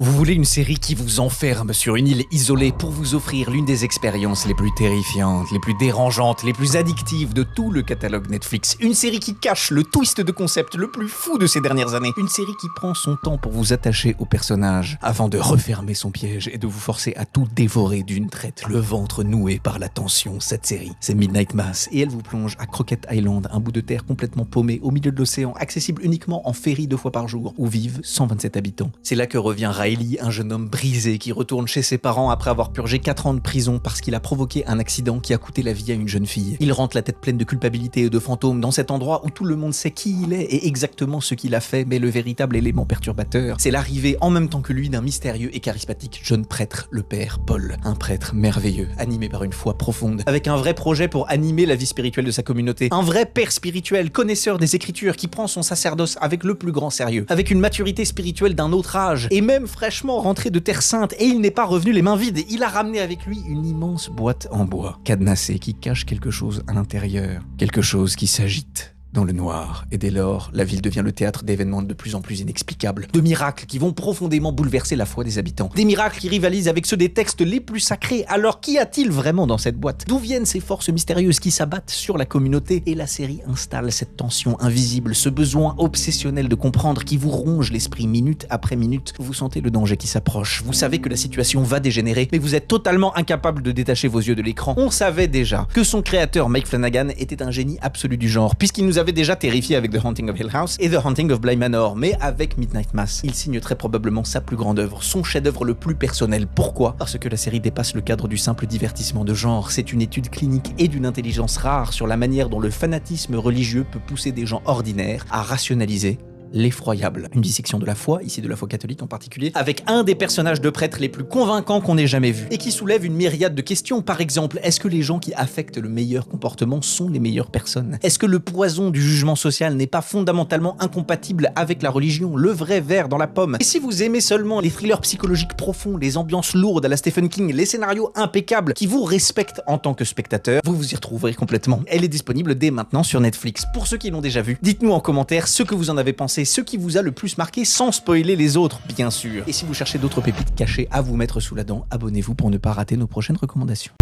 Vous voulez une série qui vous enferme sur une île isolée pour vous offrir l'une des expériences les plus terrifiantes, les plus dérangeantes, les plus addictives de tout le catalogue Netflix. Une série qui cache le twist de concept le plus fou de ces dernières années. Une série qui prend son temps pour vous attacher au personnage avant de refermer son piège et de vous forcer à tout dévorer d'une traite, le ventre noué par la tension. Cette série, c'est Midnight Mass et elle vous plonge à Crockett Island, un bout de terre complètement paumé au milieu de l'océan, accessible uniquement en ferry 2 fois par jour, où vivent 127 habitants. C'est là que revient Riley, un jeune homme brisé qui retourne chez ses parents après avoir purgé 4 ans de prison parce qu'il a provoqué un accident qui a coûté la vie à une jeune fille. Il rentre la tête pleine de culpabilité et de fantômes dans cet endroit où tout le monde sait qui il est et exactement ce qu'il a fait, mais le véritable élément perturbateur, c'est l'arrivée en même temps que lui d'un mystérieux et charismatique jeune prêtre, le père Paul. Un prêtre merveilleux, animé par une foi profonde, avec un vrai projet pour animer la vie spirituelle de sa communauté. Un vrai père spirituel, connaisseur des écritures, qui prend son sacerdoce avec le plus grand sérieux, avec une maturité spirituelle d'un autre âge, et même fraîchement rentré de Terre Sainte, et il n'est pas revenu les mains vides. Il a ramené avec lui une immense boîte en bois, cadenassée, qui cache quelque chose à l'intérieur, quelque chose qui s'agite dans le noir, et dès lors, la ville devient le théâtre d'événements de plus en plus inexplicables, de miracles qui vont profondément bouleverser la foi des habitants, des miracles qui rivalisent avec ceux des textes les plus sacrés. Alors qu'y a-t-il vraiment dans cette boîte? D'où viennent ces forces mystérieuses qui s'abattent sur la communauté? Et la série installe cette tension invisible, ce besoin obsessionnel de comprendre qui vous ronge l'esprit minute après minute. Vous sentez le danger qui s'approche, vous savez que la situation va dégénérer, mais vous êtes totalement incapable de détacher vos yeux de l'écran. On savait déjà que son créateur Mike Flanagan était un génie absolu du genre, puisqu'il nous avait déjà terrifié avec The Haunting of Hill House et The Haunting of Bly Manor, mais avec Midnight Mass, il signe très probablement sa plus grande œuvre, son chef-d'œuvre le plus personnel. Pourquoi? Parce que la série dépasse le cadre du simple divertissement de genre. C'est une étude clinique et d'une intelligence rare sur la manière dont le fanatisme religieux peut pousser des gens ordinaires à rationaliser l'effroyable. Une dissection de la foi, ici de la foi catholique en particulier, avec un des personnages de prêtres les plus convaincants qu'on ait jamais vu, et qui soulève une myriade de questions. Par exemple, est-ce que les gens qui affectent le meilleur comportement sont les meilleures personnes? Est-ce que le poison du jugement social n'est pas fondamentalement incompatible avec la religion? Le vrai ver dans la pomme. Et si vous aimez seulement les thrillers psychologiques profonds, les ambiances lourdes à la Stephen King, les scénarios impeccables qui vous respectent en tant que spectateur, vous vous y retrouverez complètement. Elle est disponible dès maintenant sur Netflix. Pour ceux qui l'ont déjà vu, dites-nous en commentaire ce que vous en avez pensé, ce qui vous a le plus marqué, sans spoiler les autres, bien sûr. Et si vous cherchez d'autres pépites cachées à vous mettre sous la dent, abonnez-vous pour ne pas rater nos prochaines recommandations.